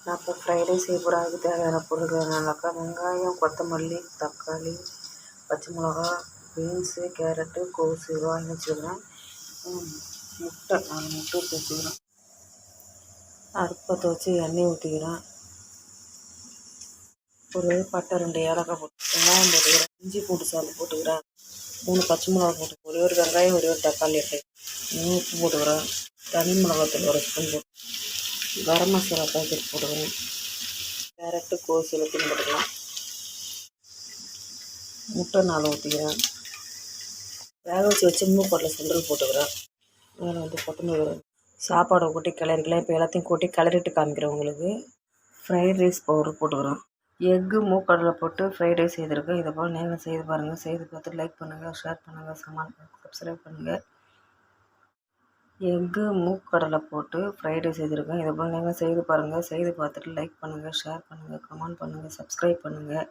நான் இப்போ fried rice செய்ய போகிறேன். அதுக்கு தேவையான பொருட்கள் என்னன்னாக்கா வெங்காயம், கொத்தமல்லி, தக்காளி, பச்சை மிளகா, பீன்ஸு, கேரட்டு, கோஸு இது வாங்கி வச்சுக்கிறேன். முட்டை 4 முட்டை எடுத்து வச்சுக்கிறேன். அடுப்பத்தை வச்சு எண்ணெய் ஊற்றிக்கிறேன். ஒரு பட்டை 2 ஏலக்காய் போட்டு வெங்காயம் போட்டுக்கிறேன். இஞ்சி பூண்டு சாறு போட்டுக்கிறேன். 3 பச்சை மிளகா போட்டு ஒரே ஒரு வெங்காயம் ஒரே ஒரு தக்காளி எடுத்து உப்பு போட்டுக்கிறேன். தனி மிளகாத்தூள் 1 ஸ்பூன் போட்டு கரம் மசாலா பாக்கெட் போட்டுக்கிறேன். கேரட்டு, கோஸ் எல்லாத்தையும் போட்டுக்கலாம். முட்டை 4 ஊற்றிக்கிறேன். வேக வச்சு மூக்கொட்டில் சுண்டல் போட்டுக்கிறேன். மேலே கொத்தமல்லி சாப்பாடை கொட்டி கிளறிக்கலாம். இப்போ எல்லாத்தையும் கொட்டி கிளறிட்டு காமிக்கிறேன் உங்களுக்கு. ஃப்ரைட் ரைஸ் பவுடர் போட்டுக்கிறோம். எக்கு மூக்கடலை போட்டு ஃப்ரைட் ரைஸ் செய்திருக்கேன். இதை போல் நீங்கள் செய்து பாருங்கள். செய்து பார்த்து லைக் பண்ணுங்கள், ஷேர் பண்ணுங்கள், சப்ஸ்கிரைப் பண்ணுங்கள். எக்கு மூக்கடலை போட்டு ஃப்ரைட் ரைஸ் செய்திருக்கேன். இதை போல் நீங்கள் செய்து பாருங்கள். செய்து பார்த்துட்டு லைக் பண்ணுங்கள், ஷேர் பண்ணுங்கள், கமெண்ட் பண்ணுங்கள், சப்ஸ்கிரைப் பண்ணுங்கள்.